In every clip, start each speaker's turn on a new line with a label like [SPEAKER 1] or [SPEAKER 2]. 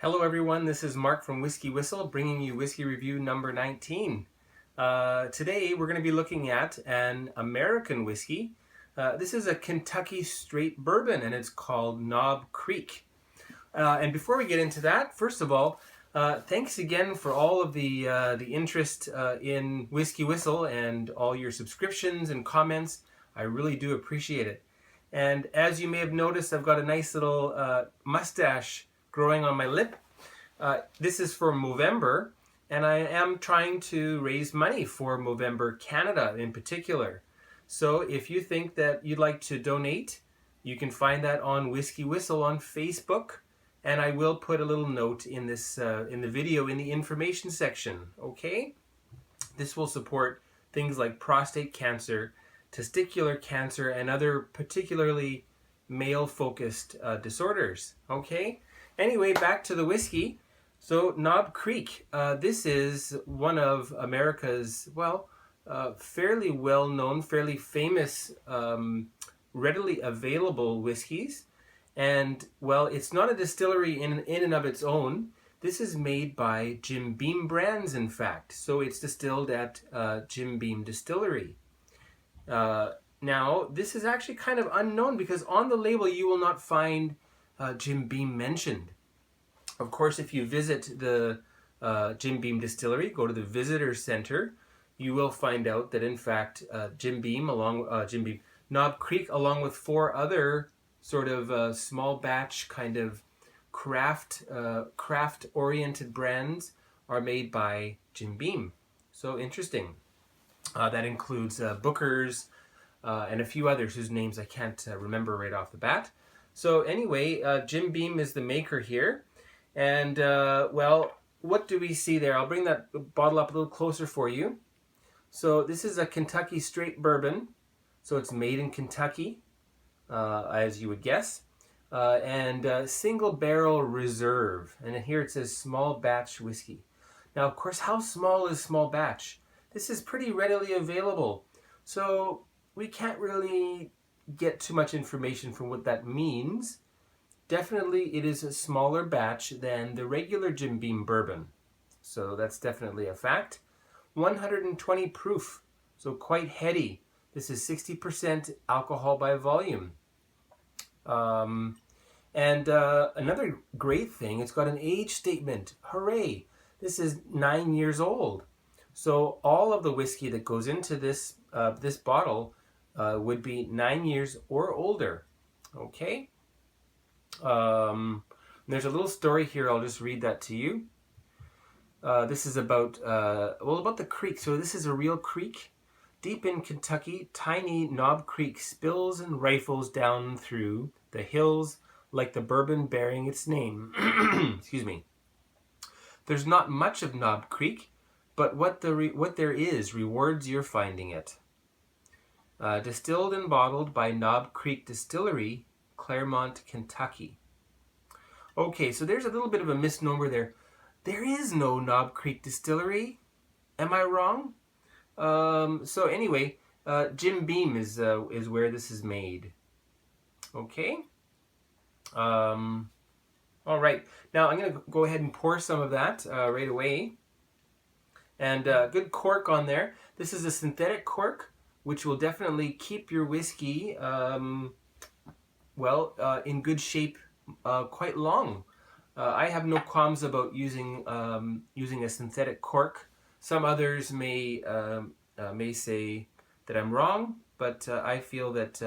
[SPEAKER 1] Hello everyone, this is Mark from WhiskyWhistle bringing you whiskey review number 19. Today we're going to be looking at an American whiskey. This is a Kentucky Straight Bourbon and it's called Knob Creek. And before we get into that, first of all, thanks again for all of the interest in WhiskyWhistle and all your subscriptions and comments. I really do appreciate it. And as you may have noticed, I've got a nice little mustache growing on my lip. This is for Movember, and I am trying to raise money for Movember Canada in particular. So if you think that you'd like to donate, you can find that on WhiskyWhistle on Facebook, and I will put a little note in this in the video in the information section. Okay, this will support things like prostate cancer, testicular cancer, and other particularly male-focused disorders. Okay. Anyway, back to the whiskey. So Knob Creek, this is one of America's, fairly well-known, fairly famous, readily available whiskeys. And, well, it's not a distillery in and of its own. This is made by Jim Beam Brands, in fact. So it's distilled at Jim Beam Distillery. Now, this is actually kind of unknown because on the label you will not find Jim Beam mentioned. Of course, if you visit the Jim Beam Distillery, go to the Visitor Center, you will find out that in fact Knob Creek, along with 4 other sort of small batch kind of craft-oriented brands, are made by Jim Beam. So interesting. That includes Booker's and a few others whose names I can't remember right off the bat. So anyway, Jim Beam is the maker here. And, what do we see there? I'll bring that bottle up a little closer for you. So this is a Kentucky Straight Bourbon. So it's made in Kentucky, as you would guess. And single barrel reserve. And here it says small batch whiskey. Now, of course, how small is small batch? This is pretty readily available. So we can't really get too much information from what that means. Definitely it is a smaller batch than the regular Jim Beam bourbon. So that's definitely a fact. 120 proof, so quite heady. This is 60% alcohol by volume. Another great thing, it's got an age statement. Hooray! This is 9 years old. So all of the whiskey that goes into this bottle would be 9 years or older. Okay? There's a little story here. I'll just read that to you. This is about the creek. So this is a real creek. Deep in Kentucky, tiny Knob Creek spills and rifles down through the hills like the bourbon bearing its name. Excuse me. There's not much of Knob Creek, but what there is rewards your finding it. Distilled and bottled by Knob Creek Distillery, Claremont, Kentucky. Okay, so there's a little bit of a misnomer there. There is no Knob Creek Distillery. Am I wrong? So anyway, Jim Beam is where this is made. Okay. All right. Now I'm going to go ahead and pour some of that right away. And good cork on there. This is a synthetic cork, which will definitely keep your whiskey in good shape quite long. I have no qualms about using a synthetic cork. Some others may say that I'm wrong, but I feel that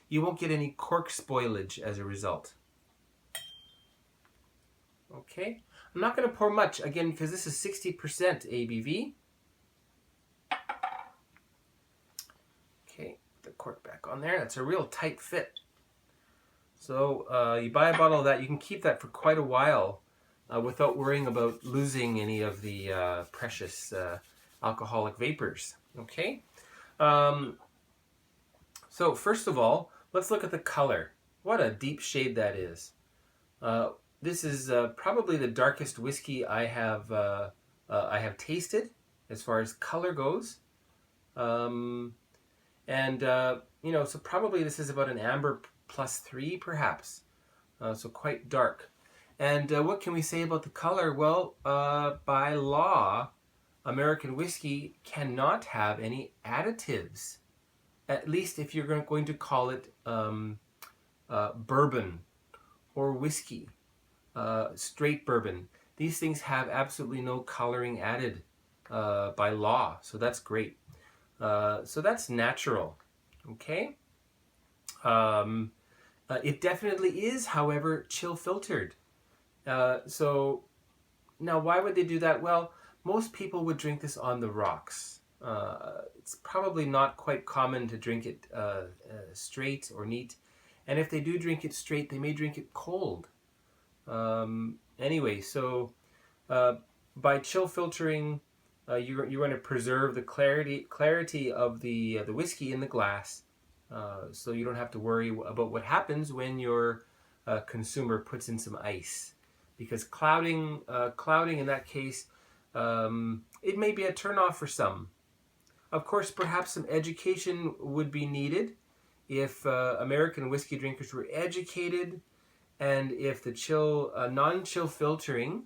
[SPEAKER 1] you won't get any cork spoilage as a result. Okay, I'm not going to pour much again because this is 60% ABV. Okay, put the cork back on there. That's a real tight fit. So you buy a bottle of that, you can keep that for quite a while without worrying about losing any of the precious alcoholic vapors. Okay? So first of all, let's look at the color. What a deep shade that is. This is probably the darkest whiskey I have tasted as far as color goes. So probably this is about an amber +3 perhaps, so quite dark. And what can we say about the color? Well, by law, American whiskey cannot have any additives. At least if you're going to call it bourbon or whiskey, straight bourbon. These things have absolutely no coloring added by law, so that's great. So that's natural, okay? It definitely is, however, chill filtered. So now why would they do that? Well, most people would drink this on the rocks. It's probably not quite common to drink it straight or neat. And if they do drink it straight, they may drink it cold. Anyway, so by chill filtering, you're going to preserve the clarity of the whiskey in the glass, so you don't have to worry about what happens when your consumer puts in some ice, because clouding in that case, it may be a turnoff for some. Of course, perhaps some education would be needed if American whiskey drinkers were educated, and if the non-chill filtering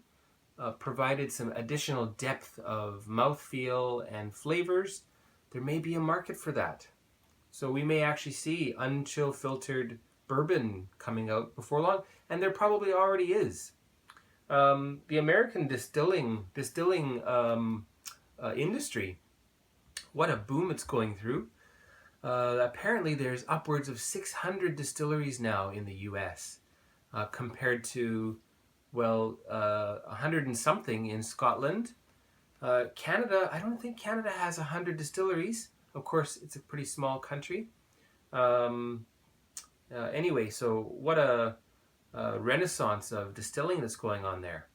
[SPEAKER 1] provided some additional depth of mouthfeel and flavors. There may be a market for that. So we may actually see unchill filtered bourbon coming out before long, and there probably already is. The American distilling industry, what a boom it's going through. Apparently there's upwards of 600 distilleries now in the US, compared to, well, 100 and something in Scotland. Canada, I don't think Canada has 100 distilleries. Of course, it's a pretty small country. Anyway, so what a renaissance of distilling that's going on there.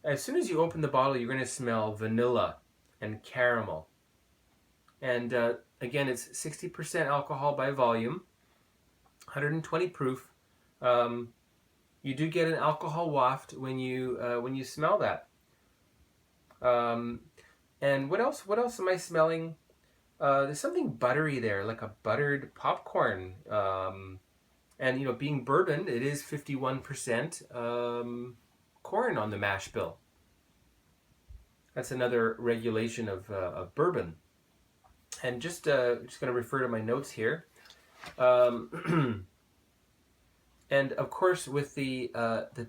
[SPEAKER 1] As soon as you open the bottle, you're going to smell vanilla and caramel. And again, it's 60% alcohol by volume, 120 proof. You do get an alcohol waft when you smell that. And what else? What else am I smelling? There's something buttery there, like a buttered popcorn. And being bourbon, it is 51% corn on the mash bill. That's another regulation of bourbon. And just going to refer to my notes here. And of course, with the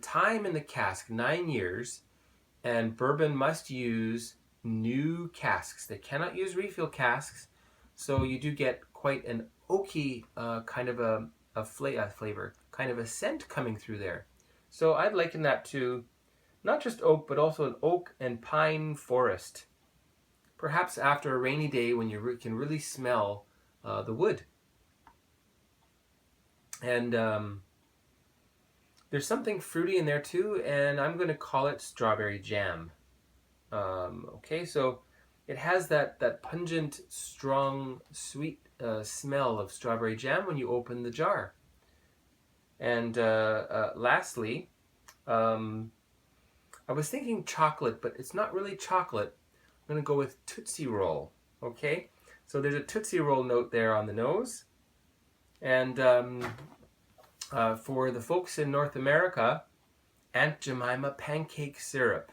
[SPEAKER 1] time in the cask, 9 years, and bourbon must use new casks. They cannot use refill casks, so you do get quite an oaky kind of a flavor, kind of a scent coming through there. So I'd liken that to not just oak, but also an oak and pine forest. Perhaps after a rainy day when you can really smell the wood. And there's something fruity in there too, and I'm going to call it strawberry jam. Okay, so it has that pungent, strong, sweet smell of strawberry jam when you open the jar. And lastly, I was thinking chocolate, but it's not really chocolate. I'm going to go with Tootsie Roll. Okay, so there's a Tootsie Roll note there on the nose. And for the folks in North America, Aunt Jemima pancake syrup.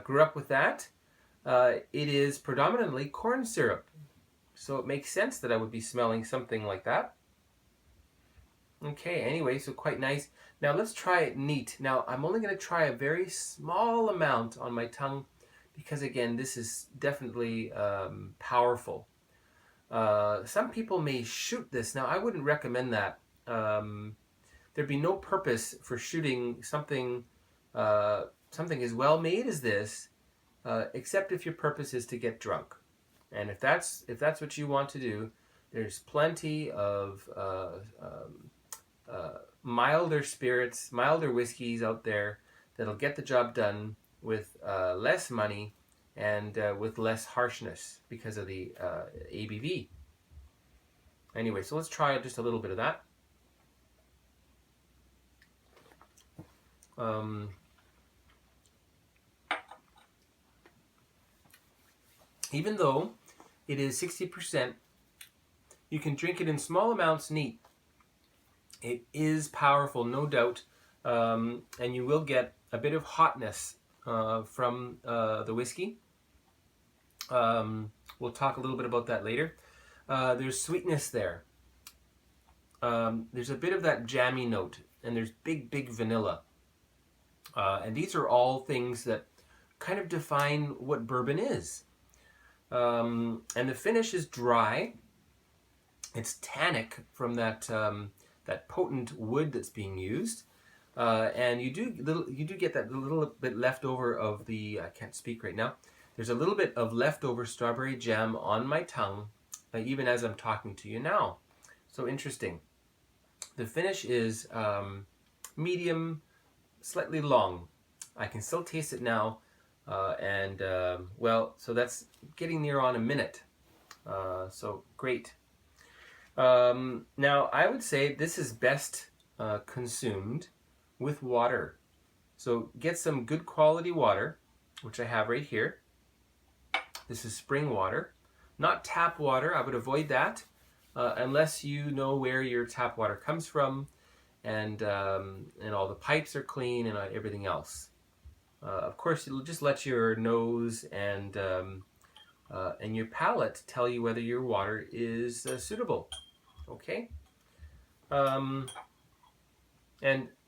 [SPEAKER 1] Grew up with that. It is predominantly corn syrup, so it makes sense that I would be smelling something like that. Okay, anyway, so quite nice. Now let's try it neat. Now I'm only going to try a very small amount on my tongue because, again, this is definitely powerful. Some people may shoot this. Now I wouldn't recommend that. There'd be no purpose for shooting something as well made as this, except if your purpose is to get drunk. And if that's what you want to do, there's plenty of milder spirits, milder whiskeys out there that'll get the job done with less money and with less harshness because of the ABV. Anyway, so let's try just a little bit of that. Even though it is 60%, you can drink it in small amounts neat. It is powerful, no doubt, and you will get a bit of hotness from the whiskey. We'll talk a little bit about that later. There's sweetness there. There's a bit of that jammy note, and there's big vanilla. And these are all things that kind of define what bourbon is. And the finish is dry. It's tannic from that that potent wood that's being used, and you do get that little bit left over of the I can't speak right now. There's a little bit of leftover strawberry jam on my tongue, even as I'm talking to you now. So interesting. The finish is medium, slightly long. I can still taste it now, well, so that's getting near on a minute. So great. Now, I would say this is best consumed with water. So get some good quality water, which I have right here. This is spring water, not tap water. I would avoid that unless you know where your tap water comes from, and all the pipes are clean and everything else. Of course, you'll just let your nose and your palate tell you whether your water is suitable. Okay, and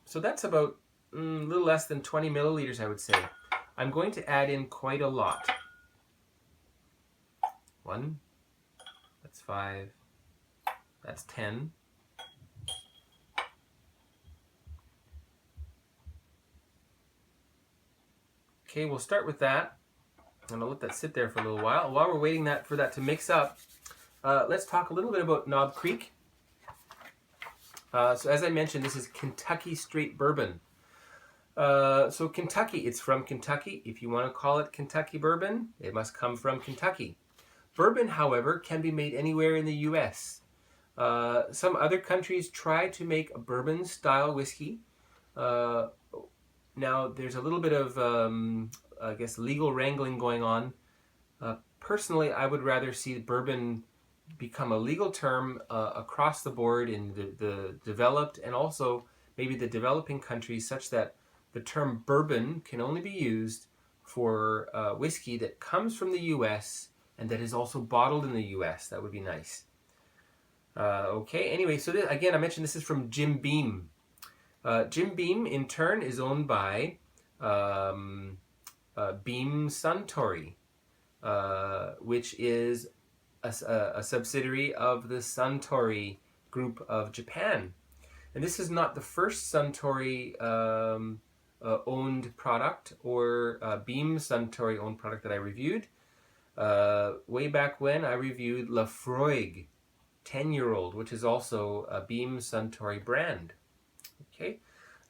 [SPEAKER 1] so that's about a little less than 20 milliliters, I would say. I'm going to add in quite a lot. 1, that's 5, that's 10. Okay, we'll start with that. I'm gonna let that sit there for a little while. While we're waiting for that to mix up, let's talk a little bit about Knob Creek. So as I mentioned, this is Kentucky Straight Bourbon. So Kentucky, it's from Kentucky. If you want to call it Kentucky Bourbon, it must come from Kentucky. Bourbon, however, can be made anywhere in the U.S. Some other countries try to make a bourbon-style whiskey. Now, there's a little bit of, I guess, legal wrangling going on. Personally, I would rather see bourbon become a legal term across the board in the developed and also maybe the developing countries, such that the term bourbon can only be used for whiskey that comes from the U.S. and that is also bottled in the U.S. That would be nice. Okay, anyway, so again, I mentioned this is from Jim Beam. Jim Beam, in turn, is owned by Beam Suntory, which is a subsidiary of the Suntory group of Japan. And this is not the first Suntory owned product or Beam Suntory owned product that I reviewed. Way back when, I reviewed Lafroig 10-year-old, which is also a Beam Suntory brand. Okay,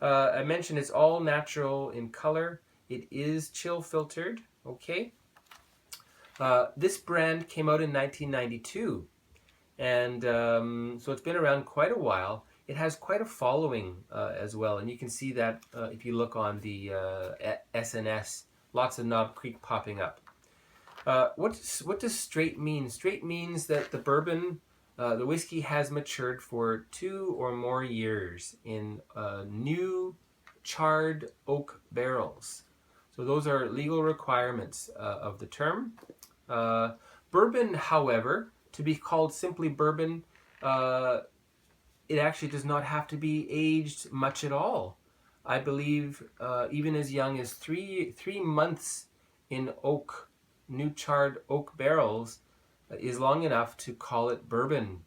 [SPEAKER 1] I mentioned it's all natural in color. It is chill filtered. Okay, this brand came out in 1992, and so it's been around quite a while. It has quite a following as well, and you can see that if you look on the SNS, lots of Knob Creek popping up. What does straight mean? Straight means that the bourbon, the whiskey, has matured for 2 or more years in new charred oak barrels. So those are legal requirements of the term. Bourbon, however, to be called simply bourbon, it actually does not have to be aged much at all. I believe even as young as three months in new charred oak barrels is long enough to call it bourbon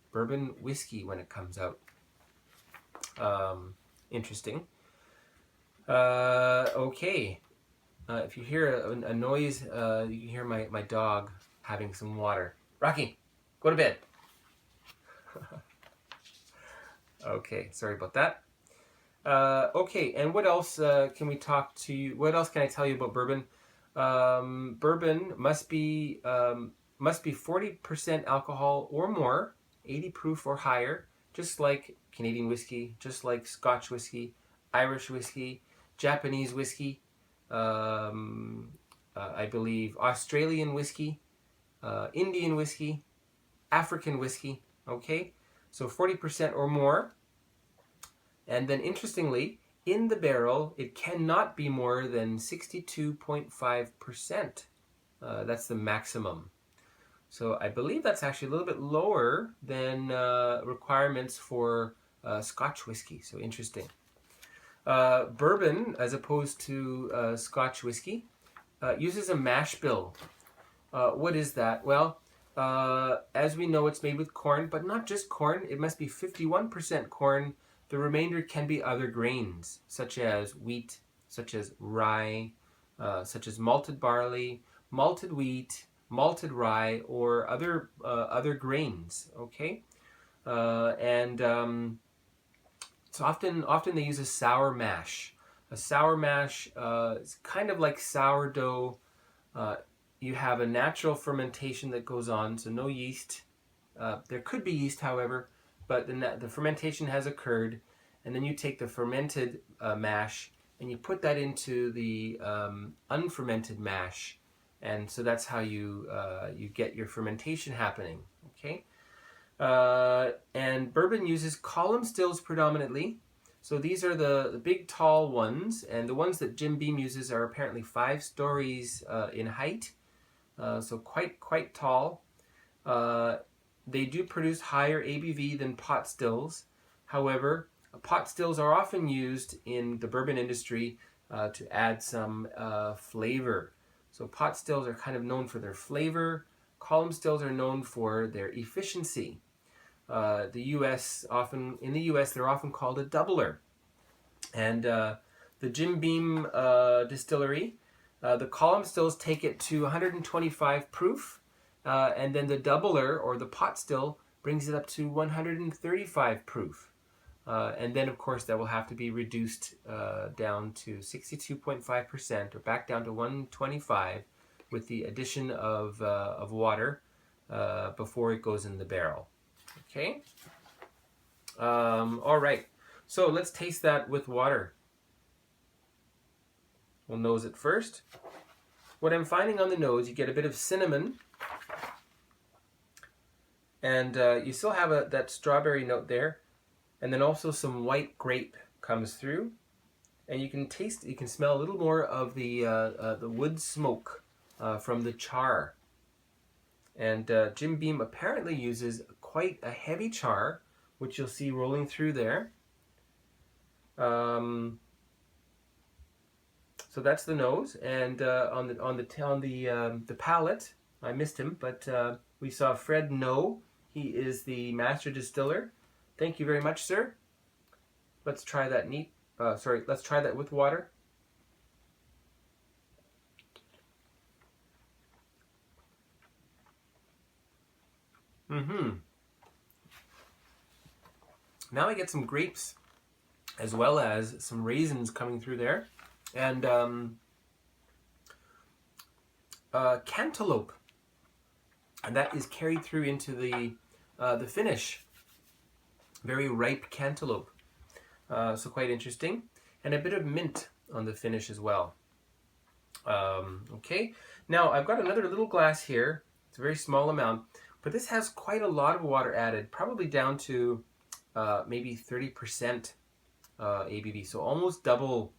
[SPEAKER 1] whiskey when it comes out. Interesting. Okay. If you hear a noise, you can hear my dog having some water. Rocky, go to bed. Okay, sorry about that. Okay, and what else can we talk to you? What else can I tell you about bourbon? Bourbon must be 40% alcohol or more, 80 proof or higher, just like Canadian whiskey, just like Scotch whiskey, Irish whiskey, Japanese whiskey, I believe Australian whiskey, Indian whiskey, African whiskey. Okay, so 40% or more. And then interestingly, in the barrel, it cannot be more than 62.5%. That's the maximum. So I believe that's actually a little bit lower than requirements for Scotch whiskey. So interesting. Bourbon, as opposed to Scotch whiskey, uses a mash bill. What is that? Well, as we know, it's made with corn, but not just corn. It must be 51% corn. The remainder can be other grains, such as wheat, such as rye, such as malted barley, malted wheat, malted rye, or other grains. Okay, so often they use a sour mash. A sour mash is kind of like sourdough. You have a natural fermentation that goes on, so no yeast. There could be yeast, however, but the fermentation has occurred, and then you take the fermented mash and you put that into the unfermented mash, and so that's how you get your fermentation happening. Okay, and bourbon uses column stills predominantly. So these are the big tall ones, and the ones that Jim Beam uses are apparently 5 stories in height, so quite tall. They do produce higher ABV than pot stills. However, pot stills are often used in the bourbon industry to add some flavor. So pot stills are kind of known for their flavor. Column stills are known for their efficiency. In the U.S. they're often called a doubler. And the Jim Beam distillery, the column stills take it to 125 proof, and then the doubler or the pot still brings it up to 135 proof. And then, of course, that will have to be reduced down to 62.5%, or back down to 125, with the addition of water before it goes in the barrel. Okay. All right. So let's taste that with water. We'll nose it first. What I'm finding on the nose, you get a bit of cinnamon, and you still have that strawberry note there, and then also some white grape comes through, and you can smell a little more of the wood smoke from the char. And Jim Beam apparently uses quite a heavy char, which you'll see rolling through there. So that's the nose, and on the palate, I missed him, but we saw Fred No. He is the master distiller. Thank you very much, sir. Let's try that let's try that with water. Now I get some grapes as well as some raisins coming through there, and cantaloupe, and that is carried through into the finish. Very ripe cantaloupe, so quite interesting, and a bit of mint on the finish as well. Okay, now I've got another little glass here. It's a very small amount, but this has quite a lot of water added, probably down to maybe 30% ABV, so almost double.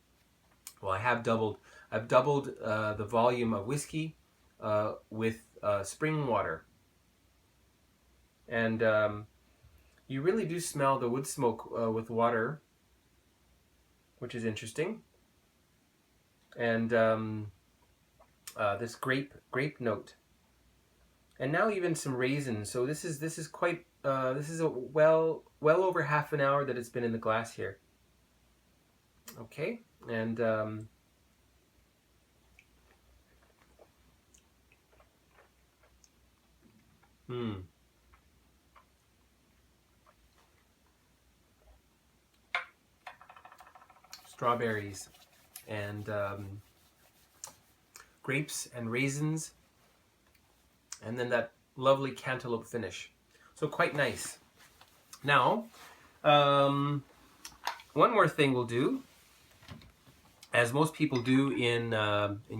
[SPEAKER 1] Well, I've doubled the volume of whiskey with spring water, and you really do smell the wood smoke with water, which is interesting, and this grape note, and now even some raisins. So this is quite this is a well over half an hour that it's been in the glass here. Okay, and strawberries and grapes and raisins, and then that lovely cantaloupe finish. So quite nice. Now, one more thing we'll do, as most people do in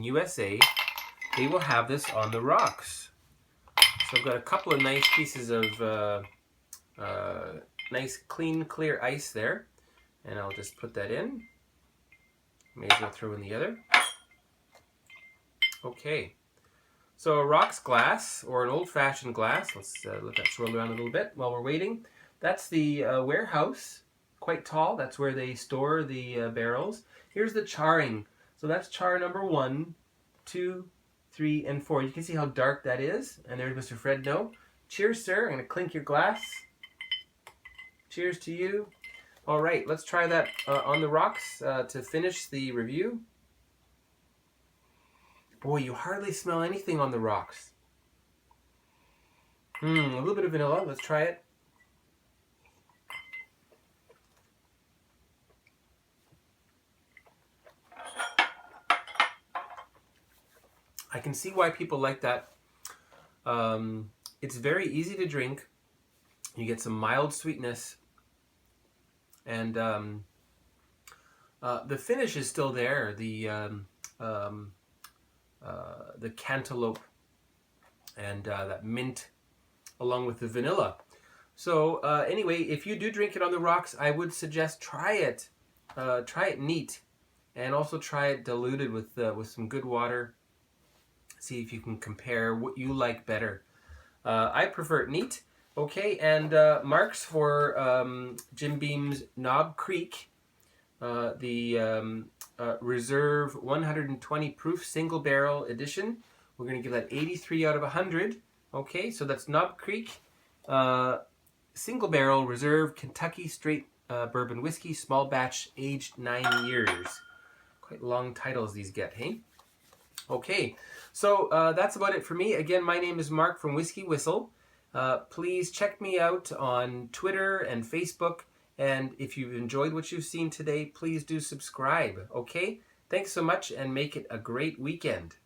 [SPEAKER 1] USA, they will have this on the rocks. So I've got a couple of nice pieces of nice, clean, clear ice there. And I'll just put that in. May as well throw in the other. Okay. So a rocks glass, or an old-fashioned glass. Let's let that swirl around a little bit while we're waiting. That's the warehouse, quite tall. That's where they store the barrels. Here's the charring. So that's char number 1, 2, 3, and 4. You can see how dark that is. And there's Mr. Fred No. Cheers, sir. I'm going to clink your glass. Cheers to you. All right, let's try that on the rocks to finish the review. Boy, you hardly smell anything on the rocks. A little bit of vanilla. Let's try it. I can see why people like that. It's very easy to drink. You get some mild sweetness. And the finish is still there. The cantaloupe and that mint along with the vanilla. So anyway, if you do drink it on the rocks, I would suggest try it. Try it neat, and also try it diluted with some good water. See if you can compare what you like better. I prefer it neat. Okay, and marks for Jim Beam's Knob Creek, the Reserve 120 proof single barrel edition. We're going to give that 83 out of 100. Okay, so that's Knob Creek, single barrel Reserve Kentucky Straight Bourbon Whiskey, small batch, aged 9 years. Quite long titles these get, hey? Okay, so that's about it for me. Again, my name is Mark from Whiskey Whistle. Please check me out on Twitter and Facebook. And if you've enjoyed what you've seen today, please do subscribe. Okay? Thanks so much, and make it a great weekend.